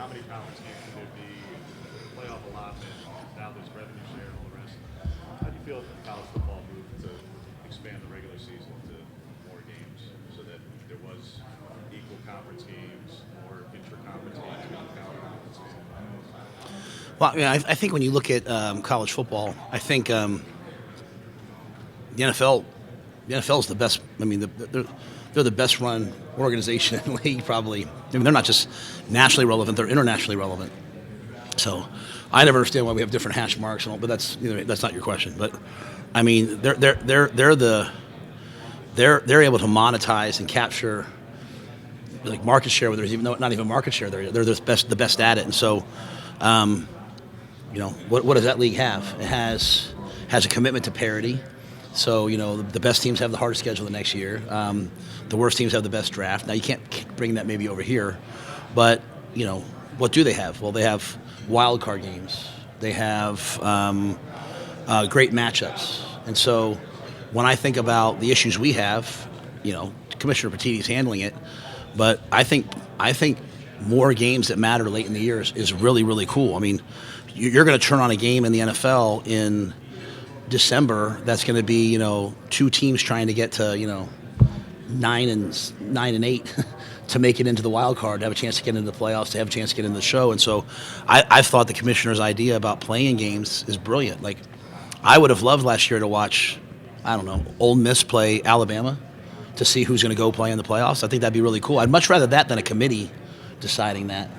how many conference games could there be? Playoff allotment. Now there's revenue share and all the rest. How do you feel if college football moved to expand the regular season to more games so that there was equal conference games, more intra-conference games, more conference games? Well, I think when you look at college football, I think the NFL is the best. I mean, they're the best run organization in the league, probably. I mean, they're not just nationally relevant; they're internationally relevant. So, I never understand why we have different hash marks and all, but that's not your question. But I mean, they're able to monetize and capture like market share where there's not even market share. They're the best at it, and so. What does that league have? It has a commitment to parity. So, the best teams have the hardest schedule the next year. The worst teams have the best draft. Now, you can't bring that maybe over here. But, what do they have? Well, they have wild card games. They have great matchups. And so when I think about the issues we have, Commissioner Petitti's handling it. But I think more games that matter late in the year is really, really cool. I mean, you're going to turn on a game in the NFL in December that's going to be, two teams trying to get to, 9 and 8 to make it into the wild card, to have a chance to get into the playoffs, to have a chance to get into the show. And so I've thought the commissioner's idea about playing games is brilliant. Like, I would have loved last year to watch, Ole Miss play Alabama to see who's going to go play in the playoffs. I think that'd be really cool. I'd much rather that than a committee deciding that.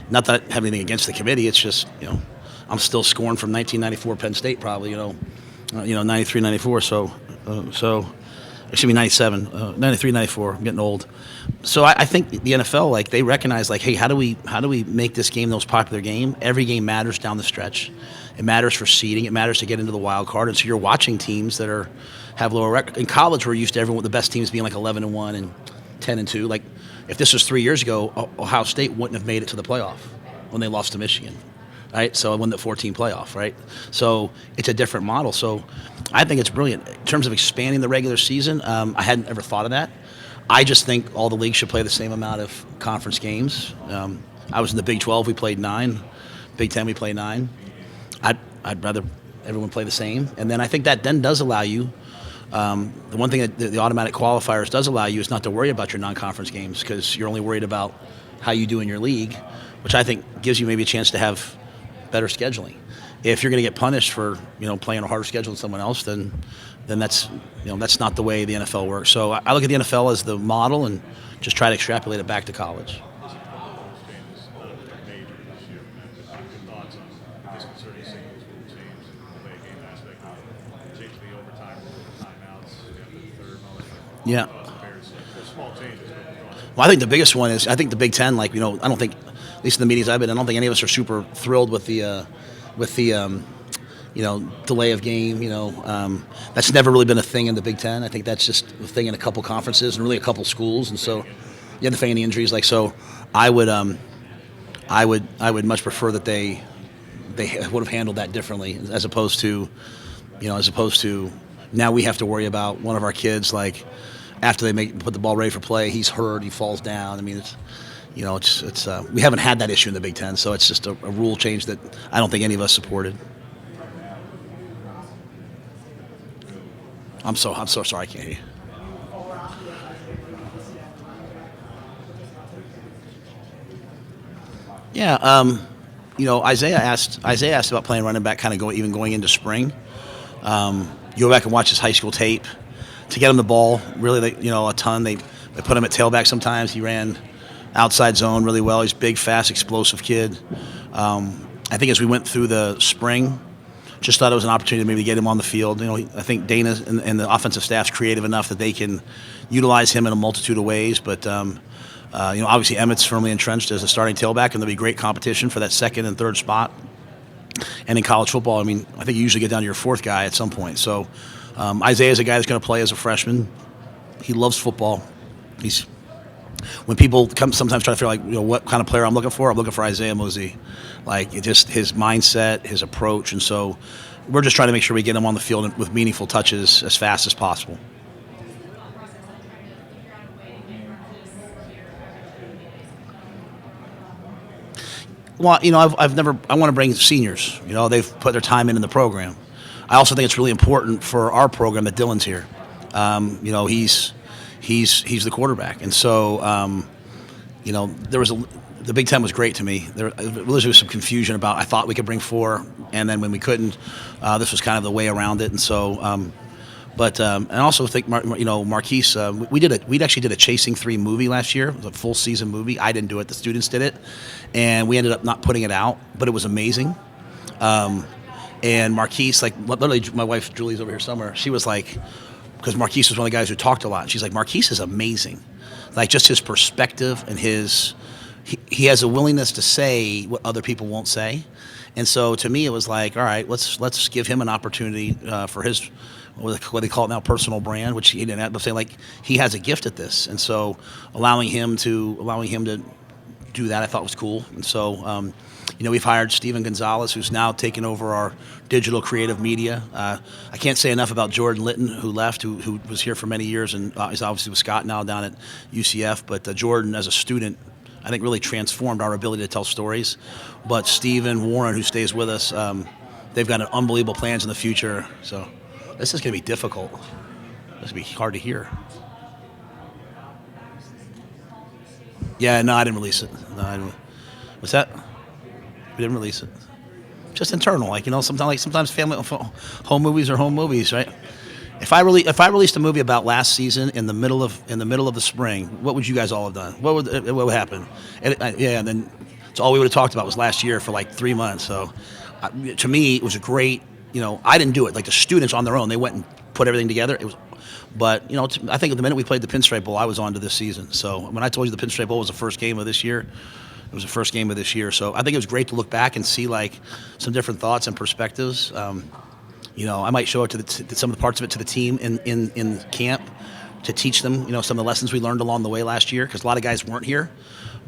Not that I have anything against the committee. It's just, I'm still scorned from 1994 Penn State, probably, 93, 94. So it should be 97, 93, 94. I'm getting old. So I think the NFL, they recognize, hey, how do we make this game the most popular game? Every game matters down the stretch. It matters for seeding. It matters to get into the wild card. And so you're watching teams that have lower record. In college, we're used to the best teams being 11-1 and 10-2. If this was 3 years ago, Ohio State wouldn't have made it to the playoff when they lost to Michigan. Right, so I won the 14 playoff, right? So it's a different model. So I think it's brilliant. In terms of expanding the regular season, I hadn't ever thought of that. I just think all the leagues should play the same amount of conference games. I was in the Big 12, we played 9. Big 10, we played 9. I'd rather everyone play the same. And then I think that then does allow you, the one thing that the automatic qualifiers does allow you is not to worry about your non-conference games, because you're only worried about how you do in your league, which I think gives you maybe a chance to have better scheduling. If you're going to get punished for playing a harder schedule than someone else, then that's that's not the way the NFL works. So I look at the NFL as the model and just try to extrapolate it back to college. Yeah. Well, I think the biggest one is, I think the Big Ten, I don't think, at least in the meetings I've been in, I don't think any of us are super thrilled with the delay of game. That's never really been a thing in the Big Ten. I think that's just a thing in a couple conferences and really a couple schools. And so, the Fanny injuries, so I would much prefer that they would have handled that differently, as opposed to now we have to worry about one of our kids, after they put the ball ready for play, he's hurt, he falls down. I mean, it's we haven't had that issue in the Big Ten, so it's just a rule change that I don't think any of us supported. I'm so sorry, I can't hear you. Yeah, Isaiah asked about playing running back, kind of going into spring. You go back and watch his high school tape. To get him the ball, really, a ton. They put him at tailback sometimes. He ran outside zone really well. He's a big, fast, explosive kid. I think as we went through the spring, just thought it was an opportunity to maybe get him on the field. I think Dana and the offensive staff's creative enough that they can utilize him in a multitude of ways. But obviously Emmett's firmly entrenched as a starting tailback, and there'll be great competition for that second and third spot. And in college football, I think you usually get down to your fourth guy at some point. So Isaiah's a guy that's going to play as a freshman. He loves football. When people sometimes try to figure what kind of player I'm looking for Isaiah Mozee. Just his mindset, his approach, and so we're just trying to make sure we get him on the field with meaningful touches as fast as possible. Well, I want to bring seniors. They've put their time in the program. I also think it's really important for our program that Dylan's here. He's the quarterback, and so the Big Ten was great to me. There was some confusion about I thought we could bring 4, and then when we couldn't, this was kind of the way around it, and so. And I also think Marquise. We actually did a Chasing 3 movie last year. It was a full season movie. I didn't do it. The students did it, and we ended up not putting it out, but it was amazing. And Marquise, like literally, my wife Julie's over here somewhere. She was like, because Marquise was one of the guys who talked a lot. She's like, Marquise is amazing, like just his perspective and he has a willingness to say what other people won't say. And so to me, it was like, all right, let's give him an opportunity for his what they call it now, personal brand, which he didn't have, but say like he has a gift at this, and so allowing him to do that, I thought was cool. And so we've hired Steven Gonzalez, who's now taken over our digital creative media. I can't say enough about Jordan Litton, who left, who was here for many years, and he's obviously with Scott now down at UCF. But Jordan, as a student, I think really transformed our ability to tell stories. But Steven Warren, who stays with us, they've got an unbelievable plans in the future. So this is going to be difficult. This is going to be hard to hear. Yeah, no, I didn't release it. No, I didn't. What's that? We didn't release it. Just internal, sometimes family home movies are home movies, right? If I released a movie about last season in the middle of the spring, what would you guys all have done? What would happen? And then it's all we would have talked about was last year for like 3 months. So to me, it was a great. I didn't do it. Like the students on their own, they went and put everything together. It was, but I think the minute we played the Pinstripe Bowl, I was on to this season. So when I told you the Pinstripe Bowl was the first game of this year, it was the first game of this year. So I think it was great to look back and see like some different thoughts and perspectives. I might show it to some of the parts of it to the team in camp to teach them, some of the lessons we learned along the way last year, because a lot of guys weren't here.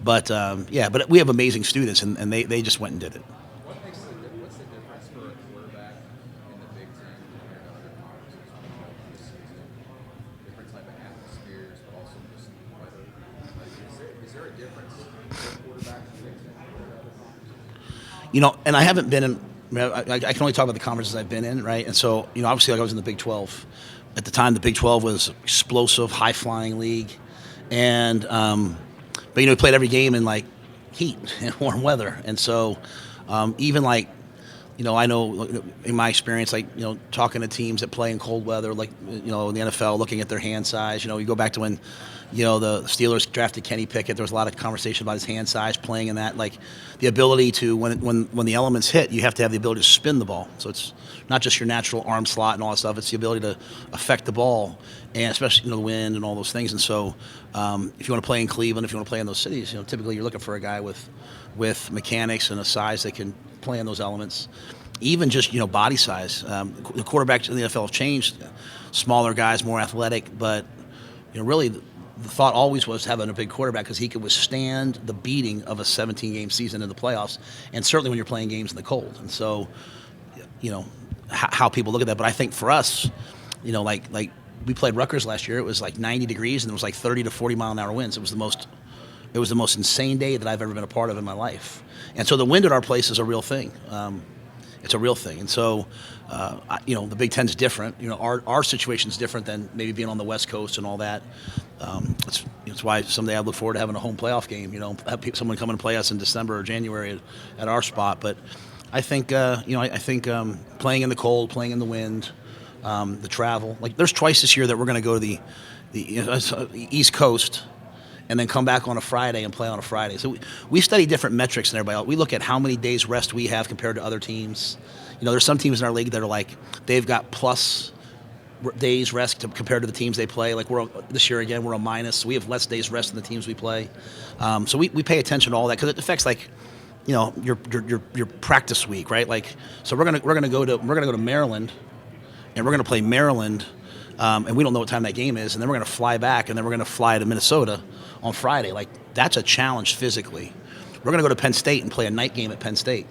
But but we have amazing students, and they just went and did it. What's the difference for a quarterback in the Big Ten compared to other conferences this season? Different type of atmospheres, but also just weather. Is there a difference for a quarterback in the Big Ten compared to other conferences? And I haven't been in. I can only talk about the conferences I've been in, right? And so, obviously, like I was in the Big 12. At the time, the Big 12 was explosive, high-flying league, and but we played every game in like heat and warm weather, and so even like. I know in my experience, like, talking to teams that play in cold weather, like, in the NFL, looking at their hand size, you go back to when, the Steelers drafted Kenny Pickett, there was a lot of conversation about his hand size, playing in that, like the ability to, when the elements hit, you have to have the ability to spin the ball. So it's not just your natural arm slot and all that stuff, it's the ability to affect the ball, and especially, the wind and all those things. And so if you want to play in Cleveland, if you want to play in those cities, typically you're looking for a guy with mechanics and a size that can play in those elements. Even just body size. The quarterbacks in the NFL have changed. Smaller guys, more athletic, but really the thought always was having a big quarterback because he could withstand the beating of a 17-game season in the playoffs, and certainly when you're playing games in the cold. And so, how people look at that. But I think for us, like we played Rutgers last year. It was like 90 degrees and it was like 30 to 40 mile an hour winds. It was the most insane day that I've ever been a part of in my life. And so the wind at our place is a real thing. It's a real thing. And so, the Big Ten's different. Our situation's different than maybe being on the West Coast and all that. It's why someday I look forward to having a home playoff game, have someone come and play us in December or January at our spot. But I think, playing in the cold, playing in the wind, the travel. Like, there's twice this year that we're going to go to the East Coast and then come back on a Friday and play on a Friday. So we study different metrics than everybody else. We look at how many days rest we have compared to other teams. There's some teams in our league that are like, they've got plus days rest compared to the teams they play. Like this year again, we're a minus. We have less days rest than the teams we play. So we pay attention to all that because it affects like, your practice week, right? Like, so we're gonna go to Maryland, and we're gonna play Maryland. And we don't know what time that game is, and then we're going to fly back, and then we're going to fly to Minnesota on Friday. Like, that's a challenge physically. We're going to go to Penn State and play a night game at Penn State,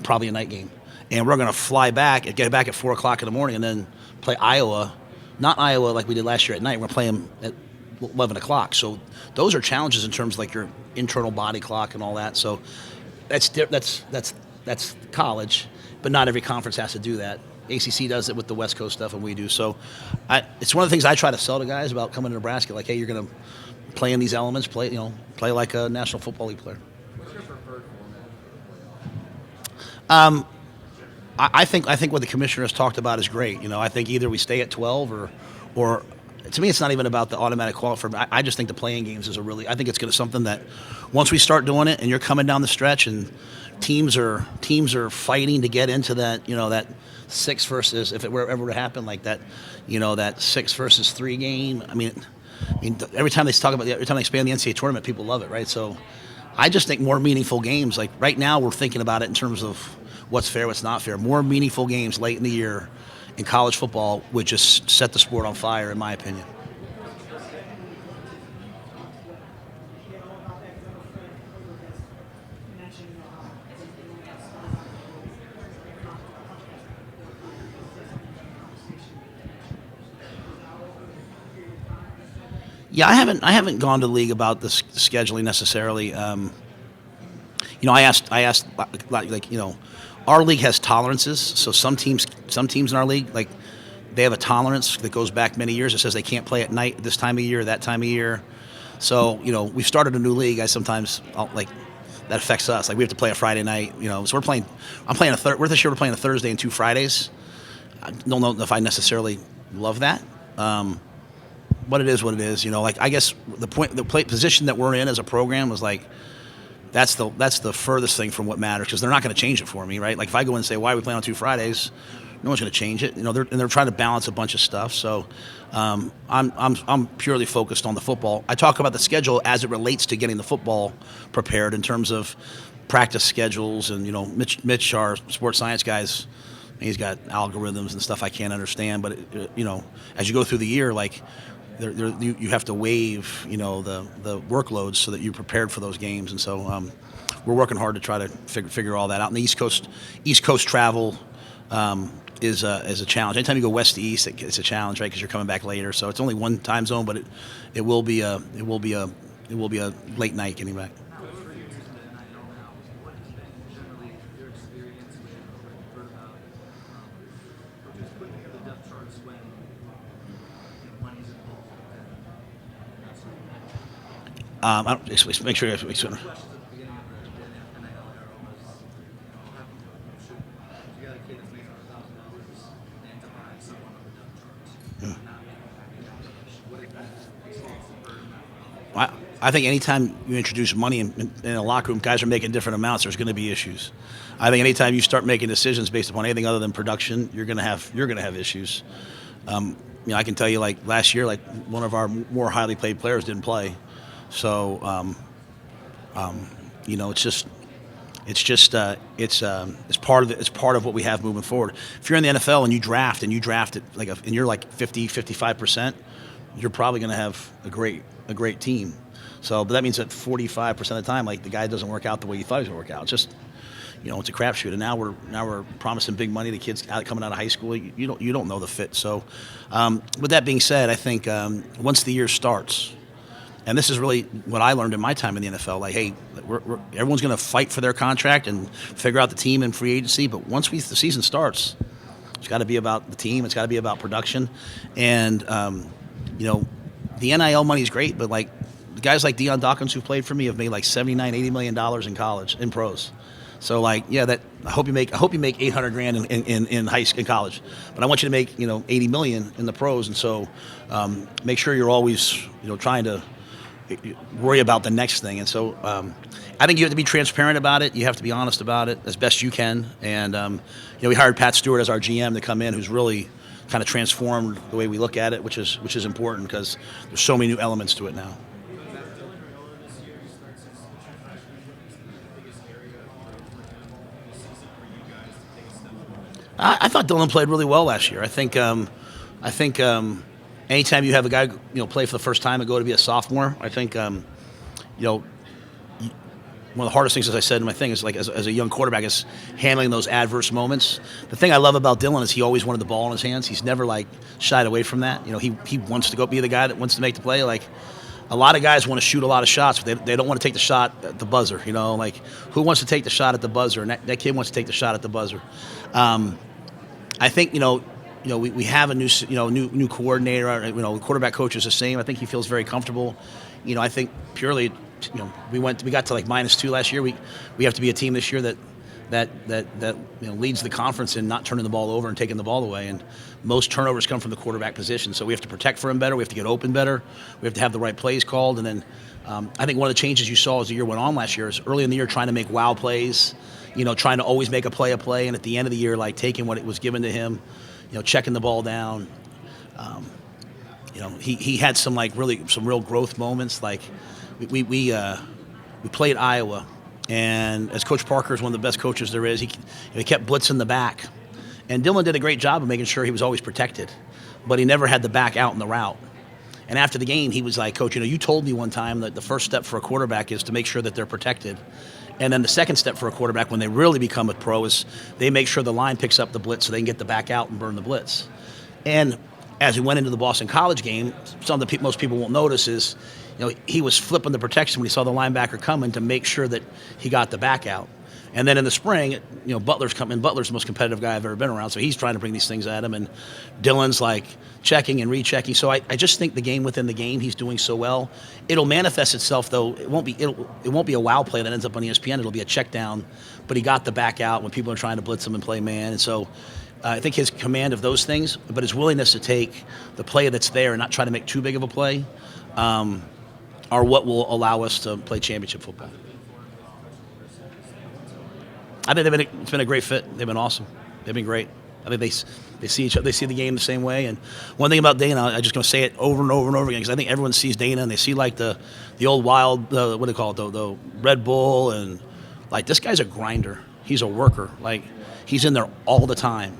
probably a night game. And we're going to fly back and get back at 4 o'clock in the morning and then play Iowa. Not Iowa like we did last year at night. We're going to play them at 11 o'clock. So those are challenges in terms of, like, your internal body clock and all that. So That's college, but not every conference has to do that. ACC does it with the West Coast stuff, and we do. So, it's one of the things I try to sell to guys about coming to Nebraska. Like, hey, you're going to play in these elements, play like a National Football League player. What's your preferred format? I think what the commissioner has talked about is great. I think either we stay at 12 or to me, it's not even about the automatic qualifier. I just think the playing games is I think it's going to something that once we start doing it and you're coming down the stretch and teams are fighting to get into that, that 6 versus, if it were ever to happen like that, that 6 versus 3 game. I mean, every time they expand the NCAA tournament, people love it, right? So I just think more meaningful games. Like right now, we're thinking about it in terms of what's fair, what's not fair. More meaningful games late in the year in college football would just set the sport on fire, in my opinion. Yeah, I haven't gone to the league about the scheduling necessarily. I asked our league has tolerances. So some teams in our league, like, they have a tolerance that goes back many years. It says they can't play at night this time of year, that time of year. So we've started a new league. That affects us. Like, we have to play a Friday night. So this year we're playing a Thursday and 2 Fridays. I don't know if I necessarily love that. But it is what it is. I guess the position that we're in as a program was like, that's the furthest thing from what matters, because they're not going to change it for me, right? Like, if I go in and say, why are we playing on 2 Fridays? No one's going to change it. They're trying to balance a bunch of stuff. So I'm purely focused on the football. I talk about the schedule as it relates to getting the football prepared in terms of practice schedules, and Mitch, our sports science guys, he's got algorithms and stuff I can't understand. But as you go through the year, like, you have to waive, the workloads so that you're prepared for those games, and so we're working hard to try to figure all that out. And the East Coast travel is a challenge. Anytime you go west to east, it's a challenge, right? Because you're coming back later. So it's only one time zone, but it will be a late night getting back. Just make sure you have. I think anytime you introduce money in a locker room, guys are making different amounts. There's going to be issues. I think anytime you start making decisions based upon anything other than production, you're going to have issues. I can tell you, like last year, like one of our more highly paid players didn't play. So, it's part of what we have moving forward. If you're in the NFL and you draft it and you're like 50-55%, you're probably going to have a great team. So, but that means that 45% of the time, like, the guy doesn't work out the way you thought he was going to work out. It's just, it's a crapshoot. And now we're promising big money to kids coming out of high school. You don't know the fit. So, with that being said, I think once the year starts. And this is really what I learned in my time in the NFL. Like, hey, everyone's going to fight for their contract and figure out the team in free agency. But once the season starts, it's got to be about the team. It's got to be about production. And, the NIL money is great, but like the guys like Deion Dawkins who played for me have made like $79-80 million in college, in pros. So like, yeah, I hope you make $800,000 in college, but I want you to make $80 million in the pros. And so make sure you're always trying to worry about the next thing. And so I think you have to be transparent about it. You have to be honest about it as best you can. And we hired Pat Stewart as our GM to come in, who's really kind of transformed the way we look at it, which is important because there's so many new elements to it now. I thought Dylan played really well last year. I think anytime you have a guy play for the first time and go to be a sophomore, I think one of the hardest things, as I said in my thing, is like as a young quarterback is handling those adverse moments. The thing I love about Dylan is he always wanted the ball in his hands. He's never like shied away from that. He wants to go be the guy that wants to make the play. Like a lot of guys want to shoot a lot of shots, but they don't want to take the shot at the buzzer. You know, like who wants to take the shot at the buzzer? And that kid wants to take the shot at the buzzer. I think we have a new coordinator. The quarterback coach is the same. I think he feels very comfortable. I think purely, we got to like -2 last year. We have to be a team this year that leads the conference in not turning the ball over and taking the ball away. And most turnovers come from the quarterback position. So we have to protect for him better. We have to get open better. We have to have the right plays called. And then I think one of the changes you saw as the year went on last year is early in the year trying to make wow plays, trying to always make a play. And at the end of the year, like taking what it was given to him, checking the ball down. He had some real growth moments. Like we played Iowa. And as Coach Parker is one of the best coaches there is, he kept blitzing the back. And Dylan did a great job of making sure he was always protected. But he never had the back out in the route. And after the game, he was like, Coach, you told me one time that the first step for a quarterback is to make sure that they're protected. And then the second step for a quarterback when they really become a pro is they make sure the line picks up the blitz so they can get the back out and burn the blitz. And as we went into the Boston College game, something most people won't notice is he was flipping the protection when he saw the linebacker coming to make sure that he got the back out. And then in the spring, Butler's coming. Butler's the most competitive guy I've ever been around, so he's trying to bring these things at him. And Dylan's like checking and rechecking. So I just think the game within the game, he's doing so well. It'll manifest itself though. It won't be a wow play that ends up on ESPN. It'll be a check down, but he got the back out when people are trying to blitz him and play man. And so I think his command of those things, but his willingness to take the play that's there and not try to make too big of a play, are what will allow us to play championship football. I think it's been a great fit. They've been awesome. They've been great. I think they see each other. They see the game the same way. And one thing about Dana, I'm just going to say it over and over and over again because I think everyone sees Dana and they see like the old wild, what do they call it, the Red Bull, and like this guy's a grinder. He's a worker. Like he's in there all the time.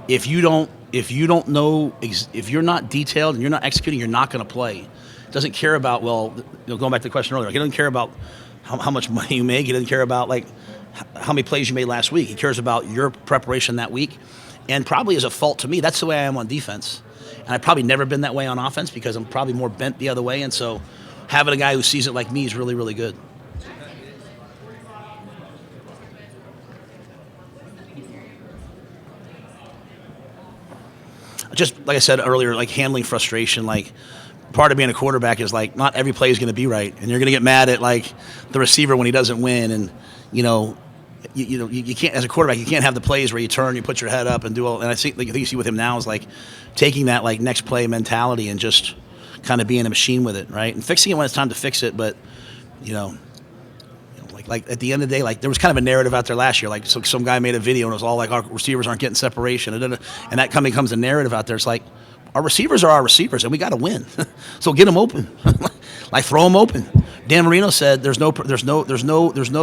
If you don't know, if you're not detailed and you're not executing, you're not going to play. Doesn't care about going back to the question earlier. He doesn't care about how much money you make. He doesn't care about like how many plays you made last week. He cares about your preparation that week, and probably as a fault to me, that's the way I am on defense. And I've probably never been that way on offense because I'm probably more bent the other way. And so having a guy who sees it like me is really, really good. Just like I said earlier, like handling frustration, like part of being a quarterback is like not every play is going to be right, and you're going to get mad at like the receiver when he doesn't win, and you can't, as a quarterback, you can't have the plays where you turn, you put your head up and do all. And I think you see with him now is like taking that like next play mentality and just kind of being a machine with it, right, and fixing it when it's time to fix it. But like at the end of the day, like there was kind of a narrative out there last year, like so some guy made a video and it was all like our receivers aren't getting separation, and that becomes a narrative out there. It's like our receivers are our receivers, and we got to win. So get them open, like throw them open. Dan Marino said, "There's no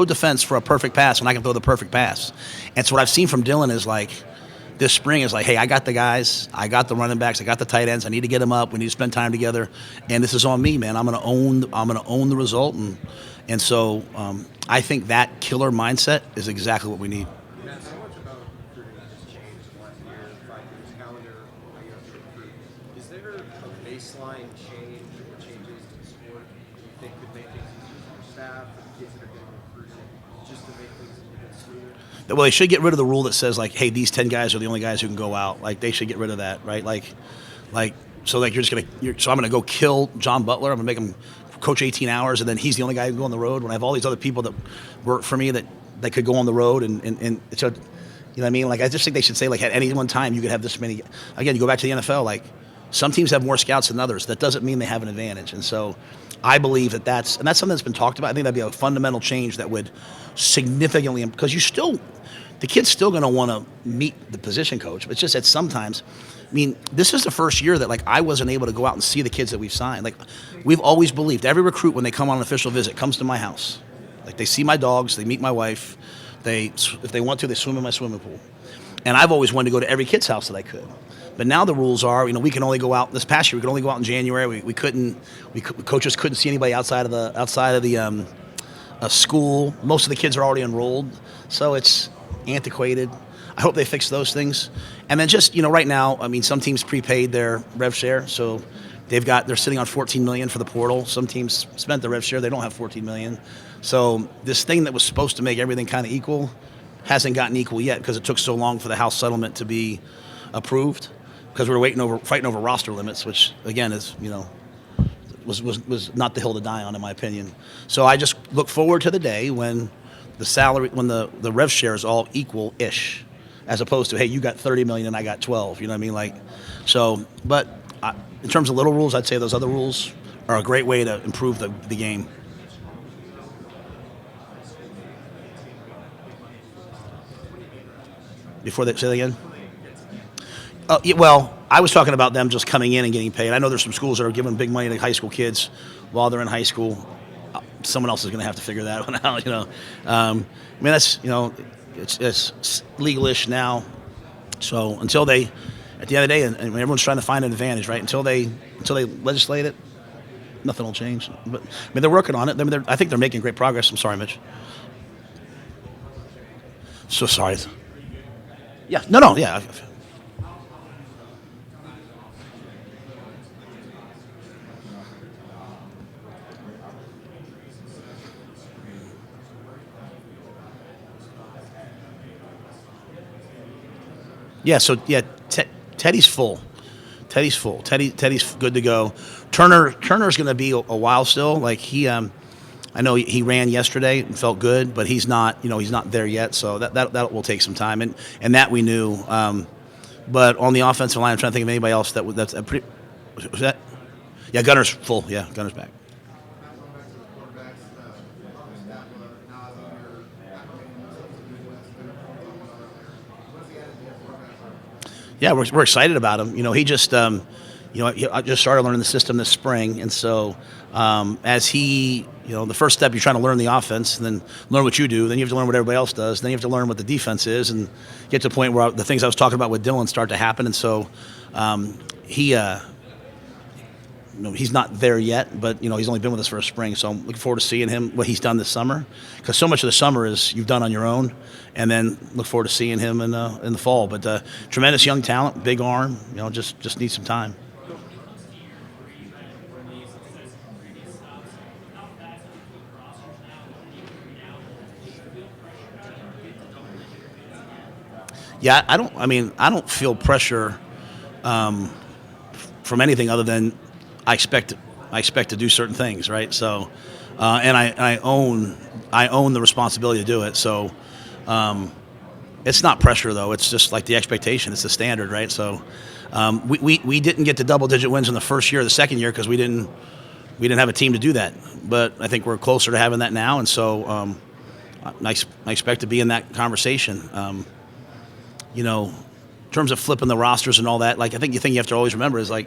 defense for a perfect pass when I can throw the perfect pass." And so what I've seen from Dylan is like this spring is like, "Hey, I got the guys, I got the running backs, I got the tight ends. I need to get them up. We need to spend time together, and this is on me, man. I'm gonna own the result." And so I think that killer mindset is exactly what we need. Matt, so much about recruiting has changed in the last year, 5 years calendar, how you have to recruit. Is there a baseline change or changes to the sport you think could make things easier for your staff, for the kids that are getting recruited, just to make things a little bit smoother? Well, they should get rid of the rule that says like, hey, these 10 guys are the only guys who can go out. Like they should get rid of that, right? So I'm gonna go kill John Butler. I'm gonna make him coach 18 hours, and then he's the only guy who can go on the road when I have all these other people that work for me that could go on the road. And so, you know what I mean? Like, I just think they should say, like, at any one time you could have this many. Again, you go back to the NFL, like, some teams have more scouts than others. That doesn't mean they have an advantage. And so I believe that's something that's been talked about. I think that'd be a fundamental change that would significantly, because the kid's still going to want to meet the position coach. But it's just that sometimes, I mean, this is the first year that, like, I wasn't able to go out and see the kids that we've signed. Like, we've always believed every recruit, when they come on an official visit, comes to my house. Like, they see my dogs, they meet my wife, if they want to, they swim in my swimming pool. And I've always wanted to go to every kid's house that I could. But now the rules are, we can only go out. This past year, we could only go out in January. Coaches couldn't see anybody outside of the school. Most of the kids are already enrolled, so it's antiquated. I hope they fix those things. And then just, right now, I mean, some teams prepaid their rev share, so They're sitting on $14 million for the portal. Some teams spent the rev share; they don't have $14 million. So this thing that was supposed to make everything kind of equal hasn't gotten equal yet because it took so long for the House settlement to be approved because we were fighting over roster limits, which again is was not the hill to die on, in my opinion. So I just look forward to the day when the rev share is all equal-ish, as opposed to, hey, you got $30 million and I got 12. You know what I mean? But in terms of little rules, I'd say those other rules are a great way to improve the game. Before they say that again? Yeah, well, I was talking about them just coming in and getting paid. I know there's some schools that are giving big money to high school kids while they're in high school. Someone else is going to have to figure that one out. I mean, that's it's legal-ish now. So until they, at the end of the day, and everyone's trying to find an advantage, right? Until they legislate it, nothing will change. But I mean, they're working on it. I think they're making great progress. I'm sorry, Mitch. So sorry. Yeah. No. Yeah. Yeah, so Teddy's full. Teddy's good to go. Turner's going to be a while still. Like I know he ran yesterday and felt good, but he's not there yet. So that will take some time, and that we knew. But on the offensive line, I'm trying to think of anybody else that's a pretty. Was that? Yeah, Gunner's full. Yeah, Gunner's back. Yeah, we're excited about him. He just, I just started learning the system this spring, and so as he, the first step, you're trying to learn the offense, and then learn what you do. Then you have to learn what everybody else does. Then you have to learn what the defense is, and get to the point where the things I was talking about with Dylan start to happen. And so he's not there yet, but he's only been with us for a spring. So I'm looking forward to seeing him, what he's done this summer, because so much of the summer is you've done on your own, and then look forward to seeing him in the fall. But tremendous young talent, big arm, just needs some time. Yeah, I don't feel pressure from anything other than I expect to do certain things, right? So, and I own the responsibility to do it. So, it's not pressure though. It's just like the expectation. It's the standard, right? So, we didn't get to double-digit wins in the first year or the second year because we didn't have a team to do that. But I think we're closer to having that now, and so I expect to be in that conversation. In terms of flipping the rosters and all that, like I think the thing you have to always remember is like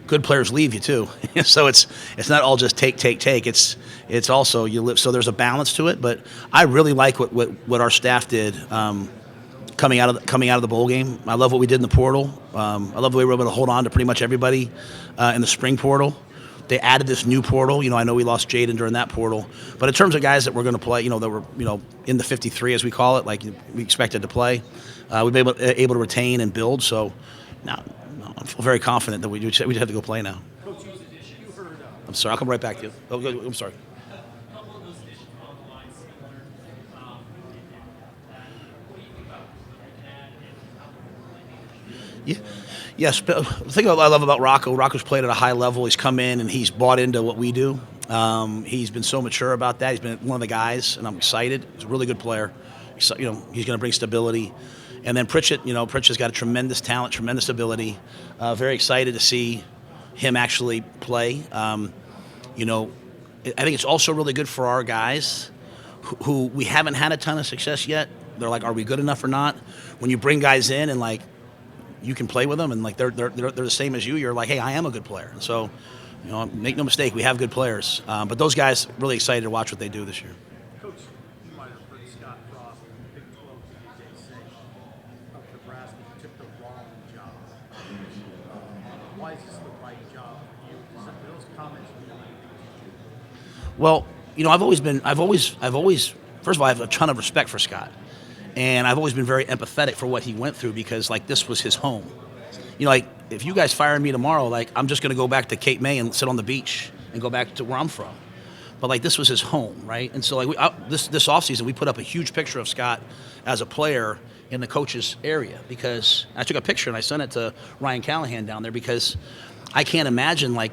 good players leave you too. So it's not all just take. It's also you live. So there's a balance to it. But I really like what our staff did coming out of the bowl game. I love what we did in the portal. I love the way we were able to hold on to pretty much everybody in the spring portal. They added this new portal. I know we lost Jaden during that portal, but in terms of guys that were going to play, that were in the 53 as we call it, like we expected to play, we've been able to retain and build. So now I feel very confident that we just have to go play now. Coach, you heard. I'm sorry. I'll come right back to you. I'm sorry. A couple of those additions on the line similar. What do you think about that and how Yeah. Yes, the thing I love about Rocco's played at a high level. He's come in and he's bought into what we do. He's been so mature about that. He's been one of the guys, and I'm excited. He's a really good player. He's going to bring stability. And then Pritchett's got a tremendous talent, tremendous ability. Very excited to see him actually play. I think it's also really good for our guys who we haven't had a ton of success yet. They're like, are we good enough or not? When you bring guys in and like you can play with them and like they're the same as you, you're like, hey, I am a good player. And so, make no mistake, we have good players. But those guys really excited to watch what they do this year. Coach, you might have heard Scott Frost, Big 12 DJ say of Nebraska took the wrong job. Why is this the right job for you? Because those comments mean anything. Well, I've always first of all, I have a ton of respect for Scott. And I've always been very empathetic for what he went through because, like, this was his home. if you guys fire me tomorrow, like, I'm just going to go back to Cape May and sit on the beach and go back to where I'm from. But, like, this was his home, right? And so, like, this offseason, we put up a huge picture of Scott as a player in the coach's area, because I took a picture and I sent it to Ryan Callahan down there, because I can't imagine, like,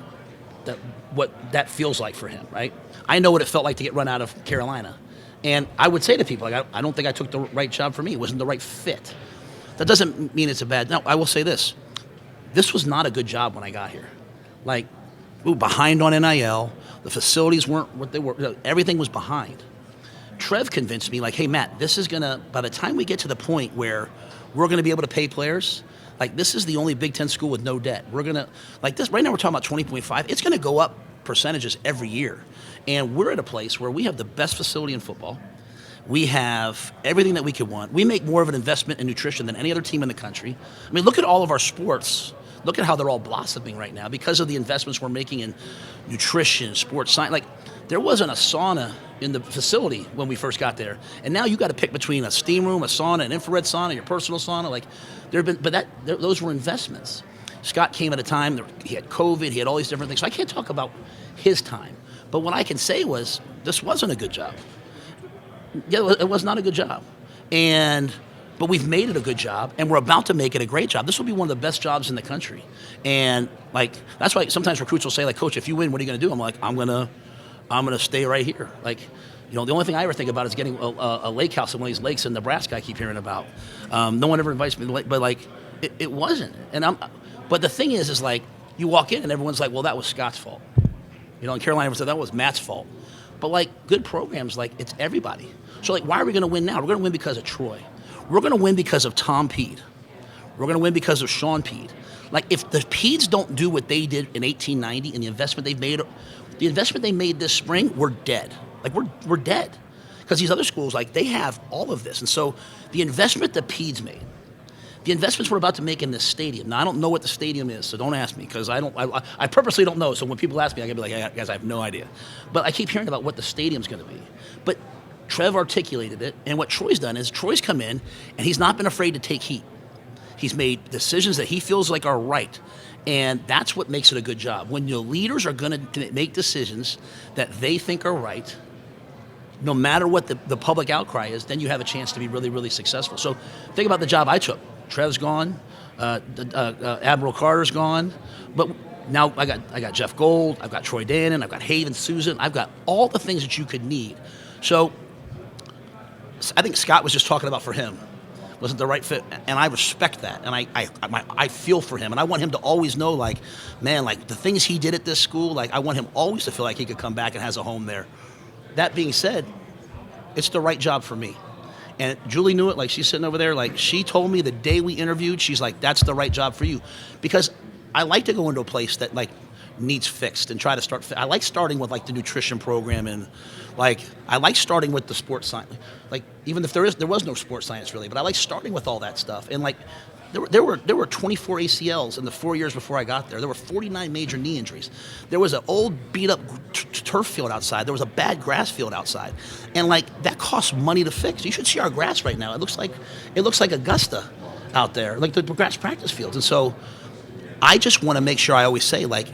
what that feels like for him, right? I know what it felt like to get run out of Carolina. And I would say to people, like, I don't think I took the right job for me. It wasn't the right fit. That doesn't mean it's a bad. No, I will say this. This was not a good job when I got here. Like, we were behind on NIL. The facilities weren't what they were. Everything was behind. Trev convinced me, like, hey, Matt, this is going to, by the time we get to the point where we're going to be able to pay players, like, this is the only Big Ten school with no debt. We're going to, like this, right now we're talking about 20.5. It's going to go up percentages every year. And we're at a place where we have the best facility in football. We have everything that we could want. We make more of an investment in nutrition than any other team in the country. I mean, look at all of our sports. Look at how they're all blossoming right now because of the investments we're making in nutrition, sports science. Like, there wasn't a sauna in the facility when we first got there, and now you got to pick between a steam room, a sauna, an infrared sauna, your personal sauna. Like, those were investments. Scott came at a time he had COVID, he had all these different things. So I can't talk about his time, but what I can say was this wasn't a good job. Yeah, it was not a good job, but we've made it a good job, and we're about to make it a great job. This will be one of the best jobs in the country, and like that's why sometimes recruits will say, like, Coach, if you win, what are you going to do? I'm like, I'm gonna stay right here. Like, you know, the only thing I ever think about is getting a lake house in one of these lakes in Nebraska I keep hearing about. No one ever invites me to the lake, but like it wasn't. But the thing is like you walk in and everyone's like, well, that was Scott's fault. You know, in Carolina, everyone said that was Matt's fault. But like good programs, like it's everybody. So like, why are we going to win now? We're going to win because of Troy. We're going to win because of Tom Peed. We're going to win because of Sean Peed. Like, if the Peeds don't do what they did in 1890 and the investment they made this spring, we're dead. Like, we're dead. Because these other schools, like, they have all of this. And so the investment that Peeds made, the investments we're about to make in this stadium. Now, I don't know what the stadium is, so don't ask me, because I purposely don't know. So when people ask me, I can be like, hey, guys, I have no idea. But I keep hearing about what the stadium's going to be. But Trev articulated it, and what Troy's done is Troy's come in, and he's not been afraid to take heat. He's made decisions that he feels like are right, and that's what makes it a good job. When your leaders are going to make decisions that they think are right, no matter what the public outcry is, then you have a chance to be really, really successful. So think about the job I took. Trev's gone, Admiral Carter's gone, but now I got Jeff Gold, I've got Troy Dannon, I've got Haven Susan, I've got all the things that you could need. So I think Scott was just talking about for him. Wasn't the right fit, and I respect that, and I feel for him, and I want him to always know, like, man, like, the things he did at this school, like, I want him always to feel like he could come back and has a home there. That being said, it's the right job for me. And Julie knew it, like, she's sitting over there, like, she told me the day we interviewed, she's like, that's the right job for you. Because I like to go into a place that, like, needs fixed and try to start. I like starting with, like, the nutrition program, and, like, I like starting with the sports science. Like, even if there was no sports science really, but I like starting with all that stuff. And, like, there were 24 ACLs in the 4 years before I got there. There were 49 major knee injuries. There was an old beat-up turf field outside. There was a bad grass field outside, and, like, that costs money to fix. You should see our grass right now. It looks like Augusta out there, like the grass practice fields. And so, I just want to make sure I always say, like,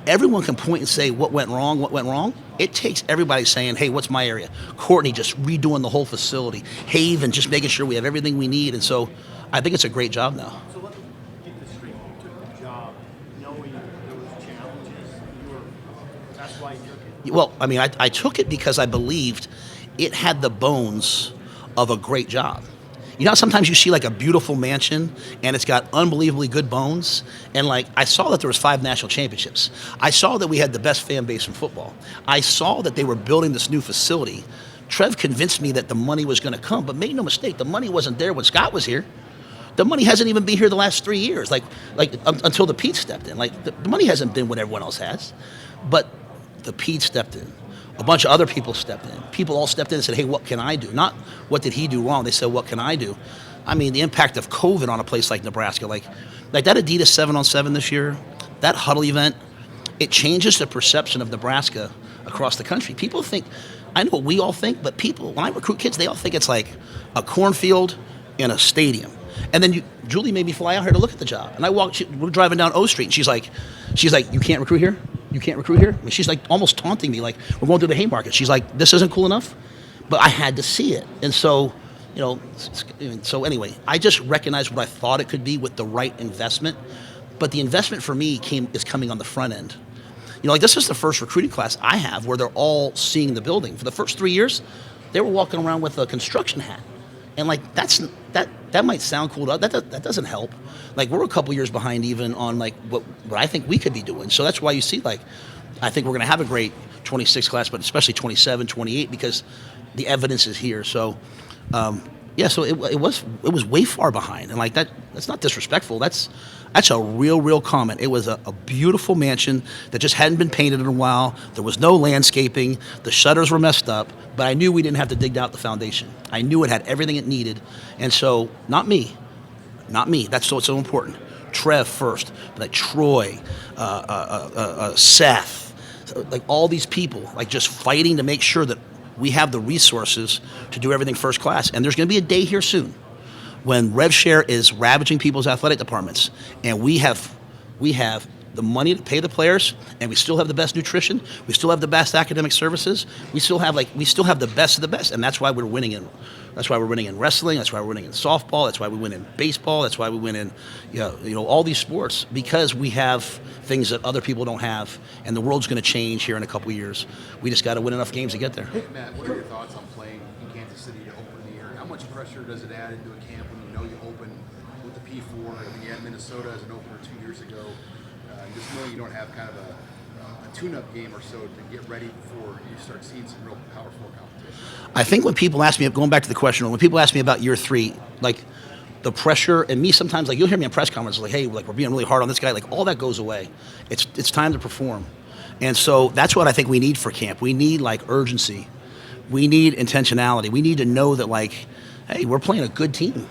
everyone can point and say what went wrong. It takes everybody saying, hey, what's my area? Courtney just redoing the whole facility. Haven just making sure we have everything we need. And so I think it's a great job now. So let me get this straight. You took the job knowing there was challenges. That's why you took it. Well, I mean, I took it because I believed it had the bones of a great job. You know, sometimes you see, like, a beautiful mansion and it's got unbelievably good bones. And, like, I saw that there was 5 national championships. I saw that we had the best fan base in football. I saw that they were building this new facility. Trev convinced me that the money was going to come, but make no mistake, the money wasn't there when Scott was here. The money hasn't even been here the last 3 years, like until the Pete stepped in. Like, the money hasn't been what everyone else has, but the Pete stepped in. A bunch of other people stepped in. People all stepped in and said, hey, what can I do? Not what did he do wrong. They said, what can I do? I mean, the impact of COVID on a place like Nebraska, like that Adidas 7-on-7 this year, that huddle event, it changes the perception of Nebraska across the country. People think, I know what we all think, but people, when I recruit kids, they all think it's like a cornfield in a stadium. And then Julie made me fly out here to look at the job. And we're driving down O Street, and she's like, you can't recruit here? You can't recruit here? I mean, she's like almost taunting me, like, we're going through the Haymarket. She's like, this isn't cool enough? But I had to see it. And so, so anyway, I just recognized what I thought it could be with the right investment. But the investment for me is coming on the front end. Like this is the first recruiting class I have where they're all seeing the building. For the first 3 years, they were walking around with a construction hat. And like that might sound cool. That doesn't help. Like we're a couple years behind even on like what I think we could be doing. So that's why you see like I think we're going to have a great 26 class, but especially 27, 28 because the evidence is here. So so it was way far behind, and like that's not disrespectful. That's a real comment. It was a beautiful mansion that just hadn't been painted in a while. There was no landscaping. The shutters were messed up, but I knew we didn't have to dig out the foundation. I knew it had everything it needed, and so not me. That's what's so important. Trev first, but like Troy, Seth, like all these people, like just fighting to make sure that we have the resources to do everything first class. And there's going to be a day here soon when RevShare is ravaging people's athletic departments, and we have the money to pay the players, and we still have the best nutrition, we still have the best academic services, we still have the best of the best, and that's why we're winning in wrestling, that's why we're winning in softball, that's why we win in baseball, that's why we win in all these sports, because we have things that other people don't have, and the world's going to change here in a couple of years. We just got to win enough games to get there. Hey, Matt, what are your thoughts on playing in Kansas City to open the year? How much pressure does it add into a camp when you open with the P4? I mean, you had Minnesota as an opener 2 years ago. Just knowing you don't have kind of a tune-up game or so to get ready before you start seeing some real powerful competition. I think when people ask me, going back to the question, when people ask me about year 3, like the pressure, and me sometimes, like you'll hear me in press conferences, like, hey, like we're being really hard on this guy, like all that goes away. It's time to perform. And so that's what I think we need for camp. We need like urgency. We need intentionality. We need to know that like, hey, we're playing a good team,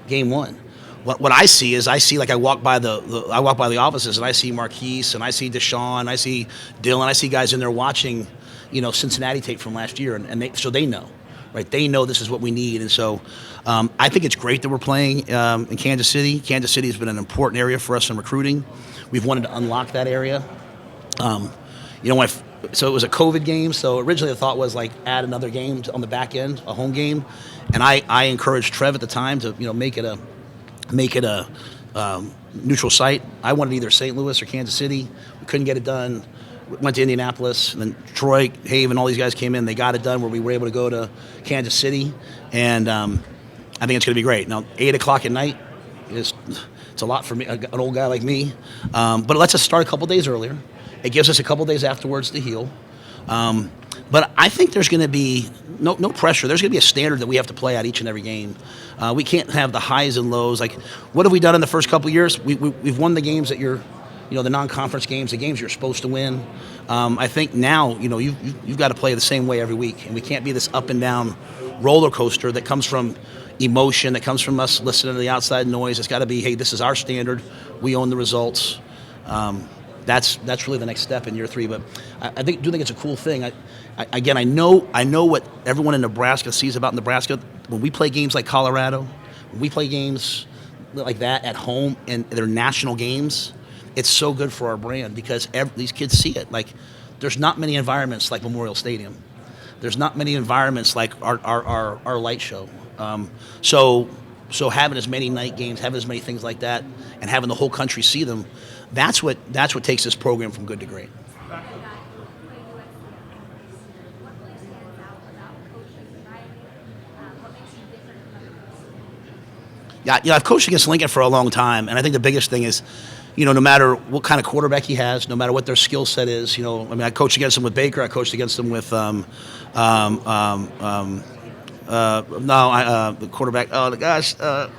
game 1. What I see is I walk by the offices and I see Marquise and I see Deshaun, I see Dylan, I see guys in there watching, Cincinnati tape from last year, and they know, right? They know this is what we need, and so I think it's great that we're playing in Kansas City. Kansas City has been an important area for us in recruiting. We've wanted to unlock that area. So it was a COVID game. So originally the thought was like add another game on the back end, a home game, and I encouraged Trev at the time to make it a neutral site. I wanted either St. Louis or Kansas City. We couldn't get it done. Went to Indianapolis, and then Troy, Haven, all these guys came in. They got it done where we were able to go to Kansas City, and I think it's going to be great. Now, 8 o'clock at night it's a lot for me, an old guy like me, but it lets us start a couple days earlier. It gives us a couple days afterwards to heal. But I think there's going to be no pressure. There's going to be a standard that we have to play at each and every game. We can't have the highs and lows. Like, what have we done in the first couple of years? We've won the games that the non-conference games, the games you're supposed to win. I think now, you've got to play the same way every week, and we can't be this up and down roller coaster that comes from emotion, that comes from us listening to the outside noise. It's got to be, hey, this is our standard. We own the results. That's really the next step in year 3. But I do think it's a cool thing. I know what everyone in Nebraska sees about Nebraska. When we play games like Colorado, when we play games like that at home and they're national games, it's so good for our brand because these kids see it. Like, there's not many environments like Memorial Stadium. There's not many environments like our light show. So having as many night games, having as many things like that, and having the whole country see them, that's what takes this program from good to great. Yeah, I've coached against Lincoln for a long time, and I think the biggest thing is, no matter what kind of quarterback he has, no matter what their skill set is, I coached against him with Baker, I coached against him with the quarterback. Oh, gosh, I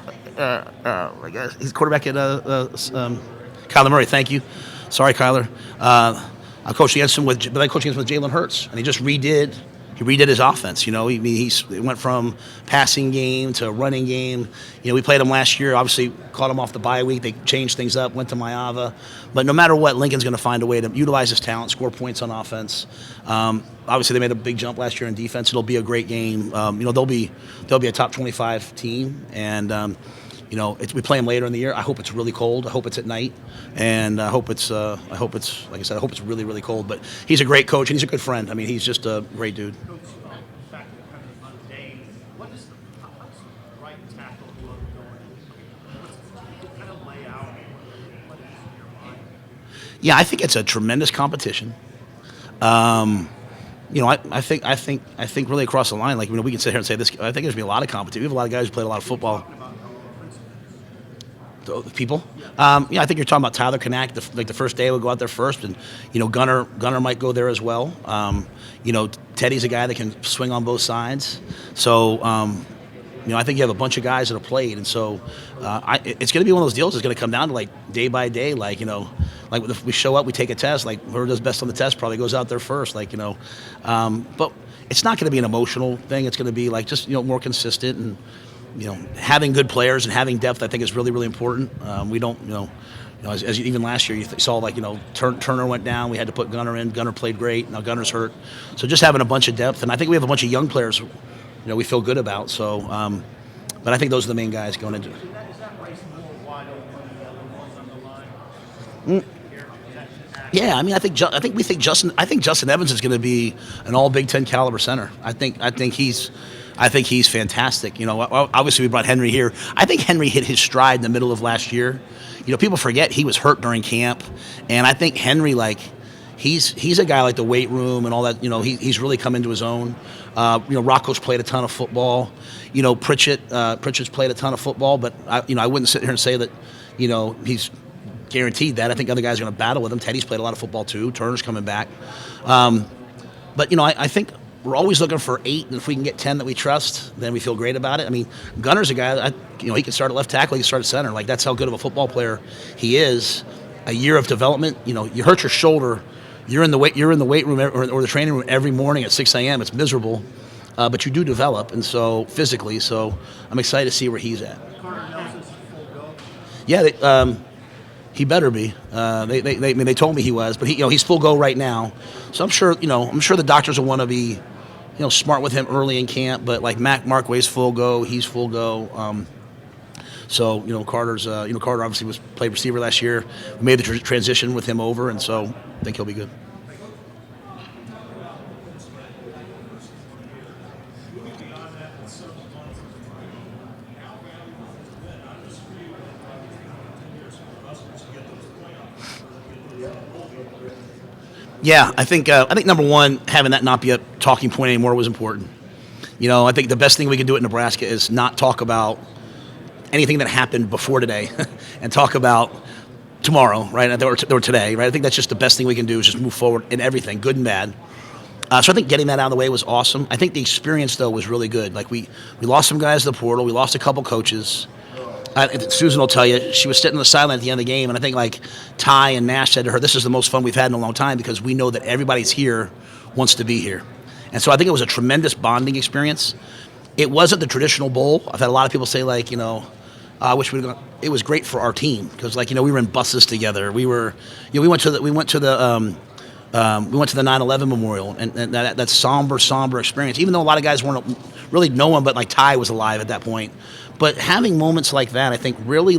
guess he's quarterback at Kyler Murray. Thank you, sorry, Kyler. I coached against him with Jalen Hurts, and he just redid his offense. He went from passing game to running game. We played him last year. Obviously, caught him off the bye week. They changed things up, went to Maava. But no matter what, Lincoln's going to find a way to utilize his talent, score points on offense. Obviously, they made a big jump last year in defense. It'll be a great game. They'll be a top 25 team, and we play him later in the year. I hope it's really cold. I hope it's at night, and I hope it's like I said, I hope it's really, really cold. But he's a great coach and he's a good friend. I mean, he's just a great dude. Coach, back to kind of mundane. How's the right tackle look going? What's kind of layout? What is in your mind? Yeah, I think it's a tremendous competition. I think really across the line, like we can sit here and say this. I think there's gonna be a lot of competition. We have a lot of guys who played a lot of football. The people, I think you're talking about Tyler Knack. The first day we'll go out there first, and Gunner might go there as well. Teddy's a guy that can swing on both sides. So I think you have a bunch of guys that have played, and so it's going to be one of those deals. It's going to come down to like day by day, like if we show up, we take a test. Like whoever does best on the test probably goes out there first. But it's not going to be an emotional thing. It's going to be like just more consistent and. Having good players and having depth, I think, is really, really important. We don't, as even last year, you saw like Turner went down. We had to put Gunner in. Gunner played great. Now Gunner's hurt. So just having a bunch of depth, and I think we have a bunch of young players, we feel good about. So, but I think those are the main guys going into. Is that race more wide open than the other ones on the line? Yeah, I mean, I think Justin Evans is going to be an all Big Ten caliber center. I think he's fantastic. Obviously we brought Henry here. I think Henry hit his stride in the middle of last year. People forget he was hurt during camp, and I think Henry, he's a guy like the weight room and all that. He's really come into his own. Rocco's played a ton of football. Pritchett's played a ton of football, but I wouldn't sit here and say that he's guaranteed that. I think other guys are going to battle with him. Teddy's played a lot of football too. Turner's coming back, but I think. We're always looking for 8, and if we can get 10 that we trust, then we feel great about it. I mean, Gunner's a guy, he can start at left tackle, he can start at center. Like, that's how good of a football player he is. A year of development, you hurt your shoulder, you're in the weight room or the training room every morning at 6 a.m. It's miserable, but you do develop, and so physically. So I'm excited to see where he's at. Carter Nelson's full go. Yeah, he better be. They told me he was, but he's full go right now. So I'm sure the doctors will want to be, smart with him early in camp. But like Markway's full go, he's full go. So Carter's Carter obviously played receiver last year. We made the transition with him over, and so I think he'll be good. Yeah, I think number one, having that not be a talking point anymore was important. I think the best thing we can do at Nebraska is not talk about anything that happened before today and talk about tomorrow, right, or today, right? I think that's just the best thing we can do is just move forward in everything, good and bad. So I think getting that out of the way was awesome. I think the experience, though, was really good. Like, we lost some guys to the portal. We lost a couple coaches. Susan will tell you, she was sitting on the sideline at the end of the game, and I think like Ty and Nash said to her, this is the most fun we've had in a long time because we know that everybody's here wants to be here. And so I think it was a tremendous bonding experience. It wasn't the traditional bowl. I've had a lot of people say I wish we'd gone. It was great for our team because we were in buses together. We were, we went to the 9/11 memorial and that somber experience. Even though a lot of guys weren't really, no one but like Ty was alive at that point. But having moments like that, I think, really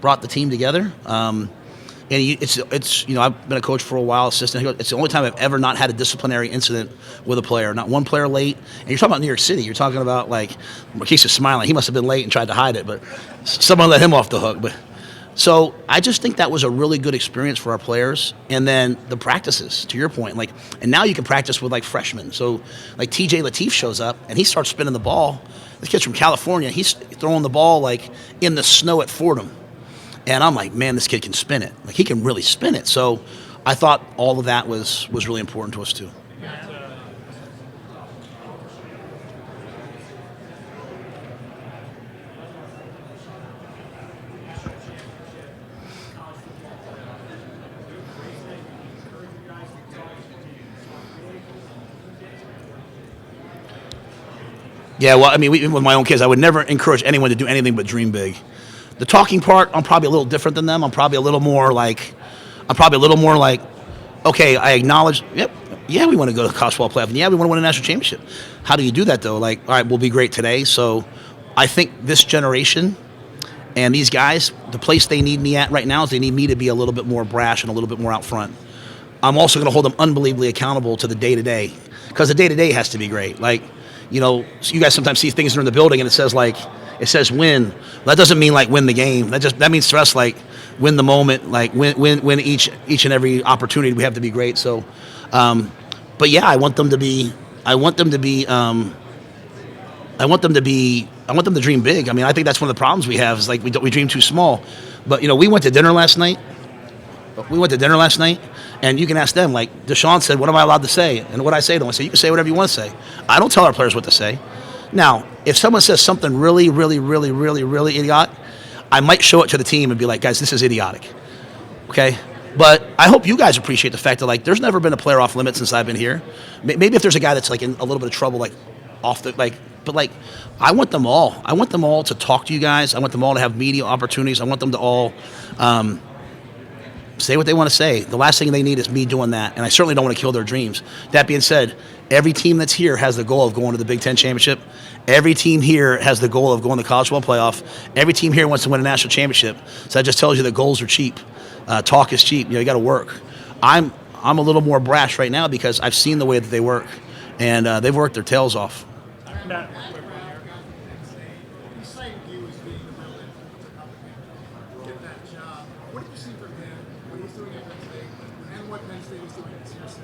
brought the team together. And it's I've been a coach for a while, assistant. It's the only time I've ever not had a disciplinary incident with a player. Not one player late. And you're talking about New York City. You're talking about Marquise is smiling. He must have been late and tried to hide it, but someone let him off the hook. But so I just think that was a really good experience for our players. And then the practices, to your point, and now you can practice with freshmen. So TJ Lateef shows up and he starts spinning the ball. This kid's from California. He's throwing the ball in the snow at Fordham. And I'm like, man, this kid can spin it. He can really spin it. So I thought all of that was really important to us too. Yeah, well, I mean, even with my own kids, I would never encourage anyone to do anything but dream big. The talking part, I'm probably a little different than them. I'm probably a little more like, okay, I acknowledge, yeah, we want to go to the college football playoff, and yeah, we want to win a national championship. How do you do that, though? All right, we'll be great today. So I think this generation And these guys, the place they need me at right now is they need me to be a little bit more brash and a little bit more out front. I'm also going to hold them unbelievably accountable to the day-to-day, because the day-to-day has to be great. Like, you know, you guys sometimes see things that are in the building and it says win. Well, that doesn't mean like win the game. That means for us like win the moment, like win each and every opportunity we have to be great. So, but yeah, I want them to dream big. I mean, I think that's one of the problems we have is like we dream too small. But you know, we went to dinner last night, and you can ask them. Like Deshaun said, "What am I allowed to say?" And what I say to him, I say, "You can say whatever you want to say." I don't tell our players what to say. Now, if someone says something really, really, really, really, really idiotic, I might show it to the team and be like, "Guys, this is idiotic." Okay. But I hope you guys appreciate the fact that like there's never been a player off limits since I've been here. Maybe if there's a guy that's like in a little bit of trouble, like off the like. But like, I want them all. I want them all to talk to you guys. I want them all to have media opportunities. I want them to all say what they want to say. The last thing they need is me doing that, and I certainly don't want to kill their dreams. That being said, every team that's here has the goal of going to the Big Ten championship. Every team here has the goal of going to the college football playoff. Every team here wants to win a national championship. So that just tells you that goals are cheap. Talk is cheap. You know, you got to work. I'm a little more brash right now because I've seen the way that they work, and they've worked their tails off. Matt. He cited you as being the real to get that job. What did you see from him when he's doing it at Penn State and what Penn State is doing at Sears?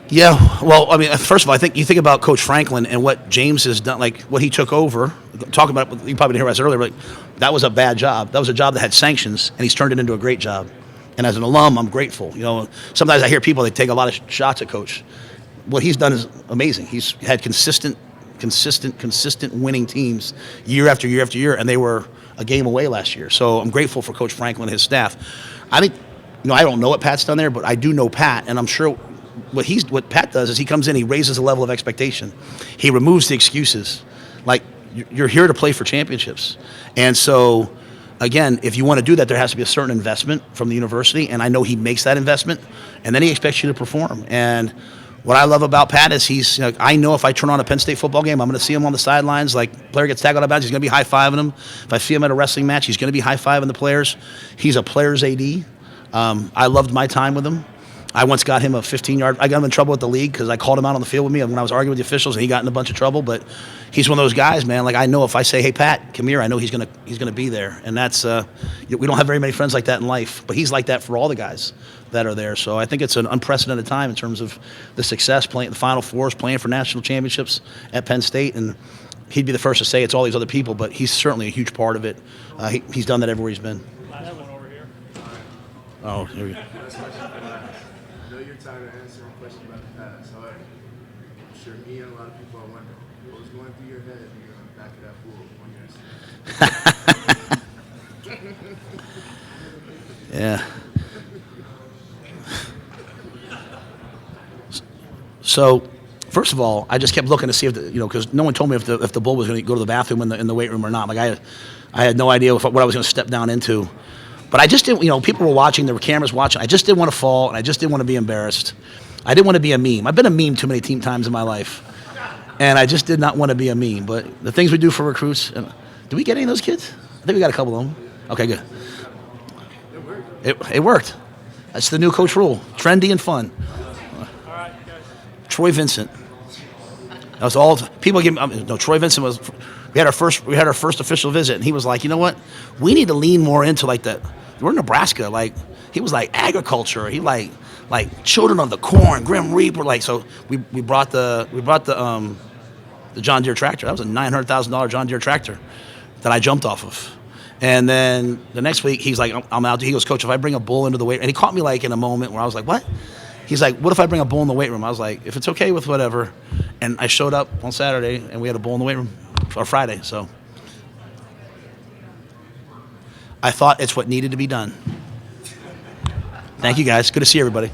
Yeah, well, I mean, first of all, I think you think about Coach Franklin and what James has done, like what he took over. Talk about, you probably didn't hear what I said earlier, but that was a bad job. That was a job that had sanctions, and he's turned it into a great job. And as an alum, I'm grateful. You know, sometimes I hear people, they take a lot of shots at Coach. What he's done is amazing. He's had consistent winning teams year after year after year, and they were a game away last year. So I'm grateful for Coach Franklin and his staff. I think, you know, I don't know what Pat's done there, but I do know Pat, and I'm sure what Pat does is he comes in, he raises the level of expectation. He removes the excuses. Like, you're here to play for championships. And so, again, if you want to do that, there has to be a certain investment from the university, and I know he makes that investment, and then he expects you to perform. And what I love about Pat is he's, you know, I know if I turn on a Penn State football game, I'm going to see him on the sidelines. Like, player gets tackled out of bounds, he's going to be high-fiving him. If I see him at a wrestling match, he's going to be high-fiving the players. He's a player's AD. I loved my time with him. I once got him a 15-yard. I got him in trouble with the league because I called him out on the field with me when I was arguing with the officials, and he got in a bunch of trouble. But he's one of those guys, man. Like, I know if I say, "Hey, Pat, come here," I know he's gonna be there. And that's we don't have very many friends like that in life, but he's like that for all the guys that are there. So I think it's an unprecedented time in terms of the success, playing the Final Fours, playing for national championships at Penn State, and he'd be the first to say it's all these other people, but he's certainly a huge part of it. He's done that everywhere he's been. Last one over here. Oh, here we go. I know you're tired of answering questions about the past. However, I'm sure me and a lot of people are wondering what was going through your head when you were on the back of that pool when you're Yeah. So, first of all, I just kept looking to see if because no one told me if the bull was going to go to the bathroom in the weight room or not. Like I had no idea what I was going to step down into. But I just didn't, people were watching, there were cameras watching. I just didn't want to fall, and I just didn't want to be embarrassed. I didn't want to be a meme. I've been a meme too many times in my life, and I just did not want to be a meme. But the things we do for recruits, do we get any of those kids? I think we got a couple of them. Okay, good. It worked. That's the new Coach Rhule. Trendy and fun. All right, guys. Troy Vincent. That was all. People give me. No, Troy Vincent was. We had our first official visit, and he was like, "You know what? We need to lean more into like that. We're in Nebraska. Like, he was like agriculture. He like children of the corn, Grim Reaper. Like, so we brought the John Deere tractor. That was a $900,000 John Deere tractor that I jumped off of. And then the next week, he's like, I'm out. He goes, "Coach, if I bring a bull into the weight," and he caught me like in a moment where I was like, "What?" He's like, "What if I bring a bull in the weight room?" I was like, "If it's okay with whatever." And I showed up on Saturday, and we had a bull in the weight room, or Friday. So I thought it's what needed to be done. Thank you, guys. Good to see everybody.